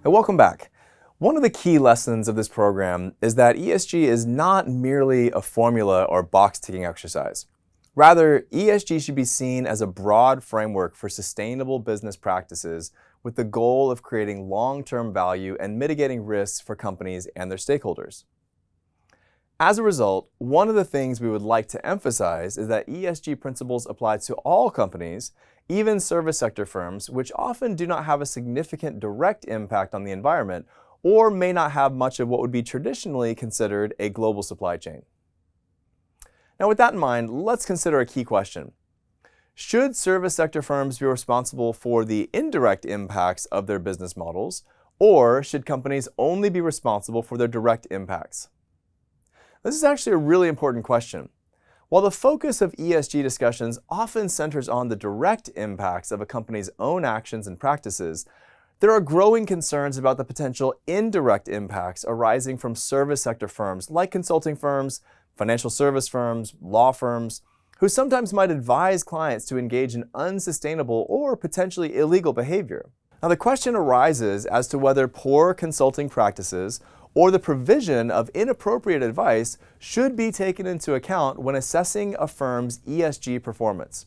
And welcome back. One of the key lessons of this program is that ESG is not merely a formula or box-ticking exercise. Rather, ESG should be seen as a broad framework for sustainable business practices with the goal of creating long-term value and mitigating risks for companies and their stakeholders. As a result, one of the things we would like to emphasize is that ESG principles apply to all companies, even service sector firms, which often do not have a significant direct impact on the environment or may not have much of what would be traditionally considered a global supply chain. Now, with that in mind, let's consider a key question. Should service sector firms be responsible for the indirect impacts of their business models, or should companies only be responsible for their direct impacts? This is actually a really important question. While the focus of ESG discussions often centers on the direct impacts of a company's own actions and practices, there are growing concerns about the potential indirect impacts arising from service sector firms like consulting firms, financial service firms, law firms, who sometimes might advise clients to engage in unsustainable or potentially illegal behavior. Now, the question arises as to whether poor consulting practices or the provision of inappropriate advice should be taken into account when assessing a firm's ESG performance.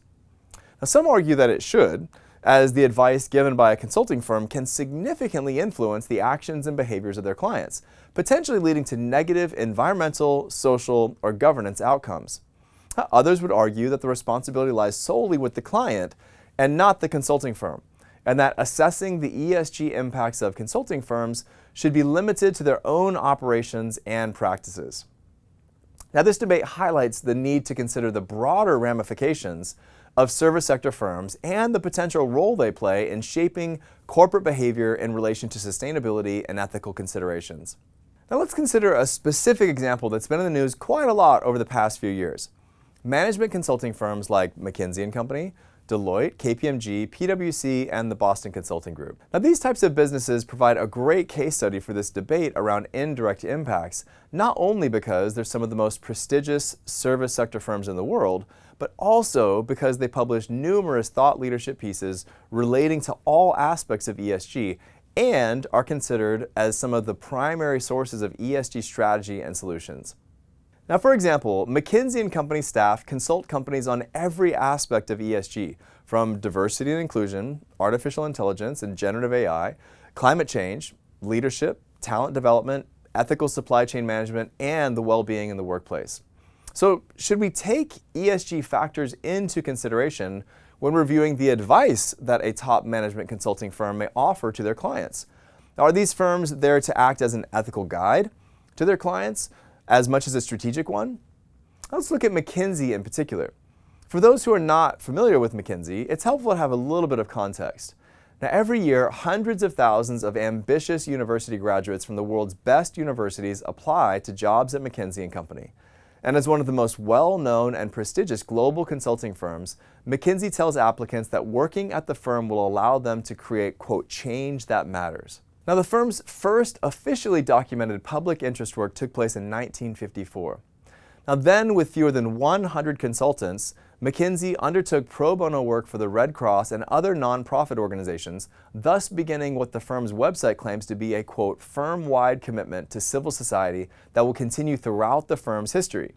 Now, some argue that it should, as the advice given by a consulting firm can significantly influence the actions and behaviors of their clients, potentially leading to negative environmental, social, or governance outcomes. Others would argue that the responsibility lies solely with the client and not the consulting firm, and that assessing the ESG impacts of consulting firms should be limited to their own operations and practices. Now, this debate highlights the need to consider the broader ramifications of service sector firms and the potential role they play in shaping corporate behavior in relation to sustainability and ethical considerations. Now, let's consider a specific example that's been in the news quite a lot over the past few years. Management consulting firms like McKinsey & Company, Deloitte, KPMG, PwC, and the Boston Consulting Group. Now, these types of businesses provide a great case study for this debate around indirect impacts, not only because they're some of the most prestigious service sector firms in the world, but also because they publish numerous thought leadership pieces relating to all aspects of ESG and are considered as some of the primary sources of ESG strategy and solutions. Now, for example, McKinsey & Company staff consult companies on every aspect of ESG, from diversity and inclusion, artificial intelligence and generative AI, climate change, leadership, talent development, ethical supply chain management, and the well-being in the workplace. So, should we take ESG factors into consideration when reviewing the advice that a top management consulting firm may offer to their clients? Now, are these firms there to act as an ethical guide to their clients as much as a strategic one? Let's look at McKinsey in particular. For those who are not familiar with McKinsey, it's helpful to have a little bit of context. Now, every year, hundreds of thousands of ambitious university graduates from the world's best universities apply to jobs at McKinsey & Company. And as one of the most well-known and prestigious global consulting firms, McKinsey tells applicants that working at the firm will allow them to create, quote, change that matters. Now, the firm's first officially documented public interest work took place in 1954. Now, then, with fewer than 100 consultants, McKinsey undertook pro bono work for the Red Cross and other nonprofit organizations, thus beginning what the firm's website claims to be a, quote, firm-wide commitment to civil society that will continue throughout the firm's history.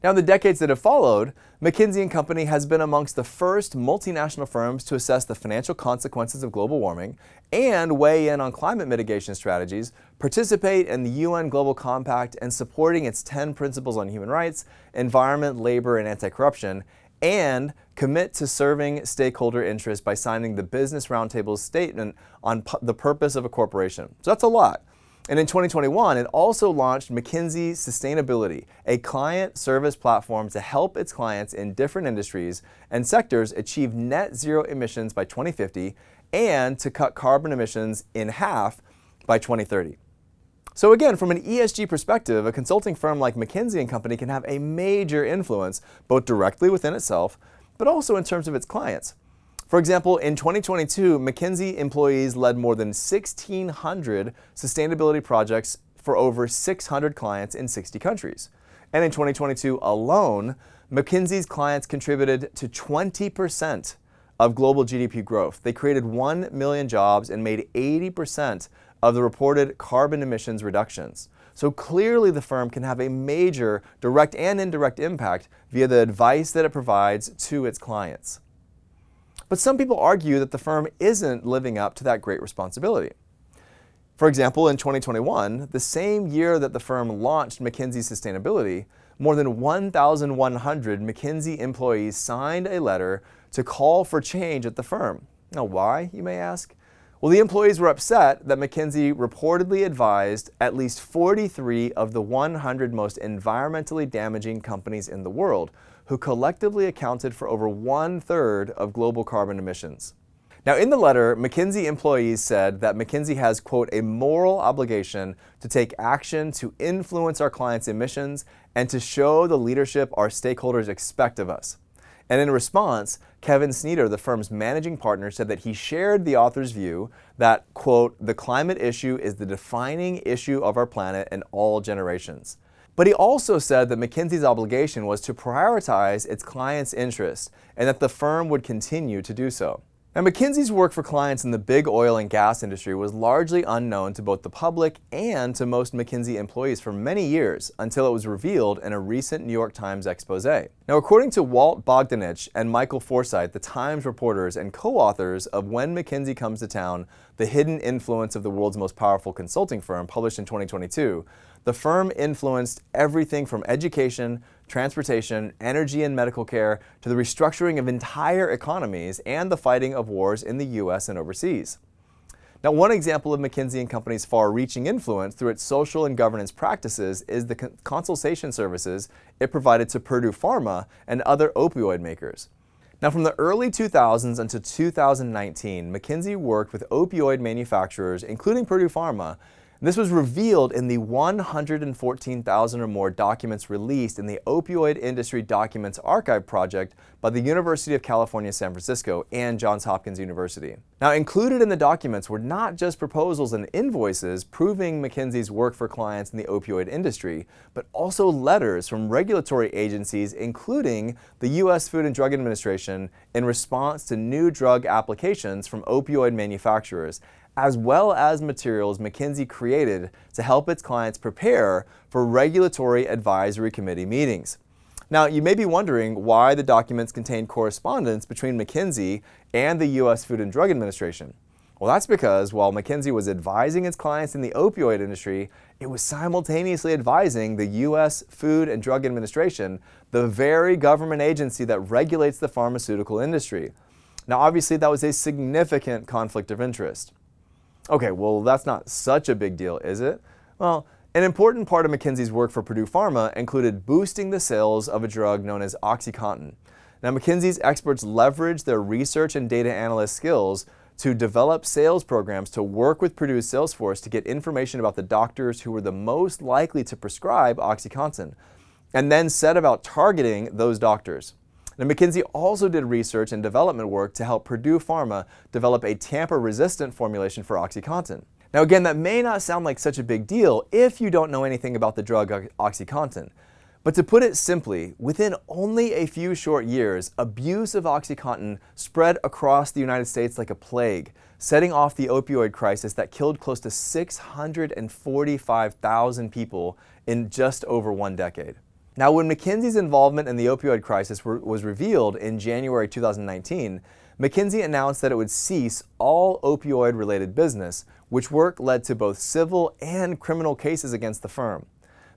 Now, in the decades that have followed, McKinsey & Company has been amongst the first multinational firms to assess the financial consequences of global warming and weigh in on climate mitigation strategies, participate in the UN Global Compact and supporting its 10 principles on human rights, environment, labor, and anti-corruption, and commit to serving stakeholder interests by signing the Business Roundtable's statement on the purpose of a corporation. So that's a lot. And in 2021, it also launched McKinsey Sustainability, a client service platform to help its clients in different industries and sectors achieve net zero emissions by 2050 and to cut carbon emissions in half by 2030. So again, from an ESG perspective, a consulting firm like McKinsey & Company can have a major influence, both directly within itself, but also in terms of its clients. For example, in 2022, McKinsey employees led more than 1,600 sustainability projects for over 600 clients in 60 countries. And in 2022 alone, McKinsey's clients contributed to 20% of global GDP growth. They created 1 million jobs and made 80% of the reported carbon emissions reductions. So clearly the firm can have a major direct and indirect impact via the advice that it provides to its clients. But some people argue that the firm isn't living up to that great responsibility. For example, in 2021, the same year that the firm launched McKinsey Sustainability, more than 1,100 McKinsey employees signed a letter to call for change at the firm. Now why, you may ask? Well, the employees were upset that McKinsey reportedly advised at least 43 of the 100 most environmentally damaging companies in the world, who collectively accounted for over 1/3 of global carbon emissions. Now, in the letter, McKinsey employees said that McKinsey has, quote, a moral obligation to take action to influence our clients' emissions and to show the leadership our stakeholders expect of us. And in response, Kevin Sneeder, the firm's managing partner, said that he shared the author's view that, quote, the climate issue is the defining issue of our planet and all generations. But he also said that McKinsey's obligation was to prioritize its clients' interests and that the firm would continue to do so. Now, McKinsey's work for clients in the big oil and gas industry was largely unknown to both the public and to most McKinsey employees for many years until it was revealed in a recent New York Times expose. Now, according to Walt Bogdanich and Michael Forsythe, the Times reporters and co-authors of When McKinsey Comes to Town, The Hidden Influence of the World's Most Powerful Consulting Firm, published in 2022, the firm influenced everything from education, transportation, energy and medical care, to the restructuring of entire economies and the fighting of wars in the US and overseas. Now, one example of McKinsey & Company's far-reaching influence through its social and governance practices is the consultation services it provided to Purdue Pharma and other opioid makers. Now, from the early 2000s until 2019, McKinsey worked with opioid manufacturers, including Purdue Pharma. This was revealed in the 114,000 or more documents released in the Opioid Industry Documents Archive project by the University of California, San Francisco and Johns Hopkins University. Now, included in the documents were not just proposals and invoices proving McKinsey's work for clients in the opioid industry, but also letters from regulatory agencies, including the U.S. Food and Drug Administration, in response to new drug applications from opioid manufacturers, as well as materials McKinsey created to help its clients prepare for regulatory advisory committee meetings. Now, you may be wondering why the documents contain correspondence between McKinsey and the U.S. Food and Drug Administration. Well, that's because while McKinsey was advising its clients in the opioid industry, it was simultaneously advising the U.S. Food and Drug Administration, the very government agency that regulates the pharmaceutical industry. Now, obviously, that was a significant conflict of interest. Okay, well, that's not such a big deal, is it? Well, an important part of McKinsey's work for Purdue Pharma included boosting the sales of a drug known as OxyContin. Now, McKinsey's experts leveraged their research and data analyst skills to develop sales programs to work with Purdue's sales force to get information about the doctors who were the most likely to prescribe OxyContin, and then set about targeting those doctors. Now, McKinsey also did research and development work to help Purdue Pharma develop a tamper-resistant formulation for OxyContin. Now, again, that may not sound like such a big deal if you don't know anything about the drug OxyContin. But to put it simply, within only a few short years, abuse of OxyContin spread across the United States like a plague, setting off the opioid crisis that killed close to 645,000 people in just over 1 decade. Now, when McKinsey's involvement in the opioid crisis was revealed in January 2019, McKinsey announced that it would cease all opioid-related business, which work led to both civil and criminal cases against the firm.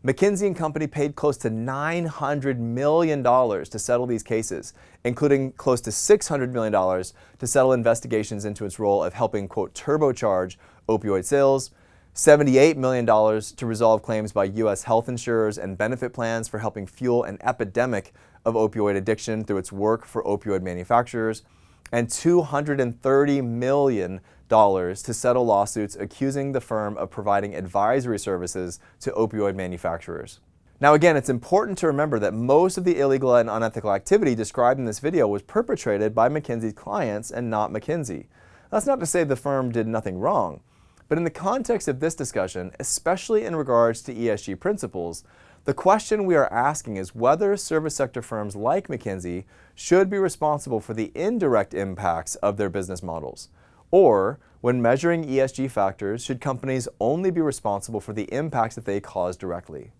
McKinsey & Company paid close to $900 million to settle these cases, including close to $600 million to settle investigations into its role of helping, quote, turbocharge opioid sales, $78 million to resolve claims by U.S. health insurers and benefit plans for helping fuel an epidemic of opioid addiction through its work for opioid manufacturers, and $230 million to settle lawsuits accusing the firm of providing advisory services to opioid manufacturers. Now, again, it's important to remember that most of the illegal and unethical activity described in this video was perpetrated by McKinsey's clients and not McKinsey. That's not to say the firm did nothing wrong. But in the context of this discussion, especially in regards to ESG principles, The question we are asking is whether service sector firms like McKinsey should be responsible for the indirect impacts of their business models. Or, when measuring ESG factors, should companies only be responsible for the impacts that they cause directly?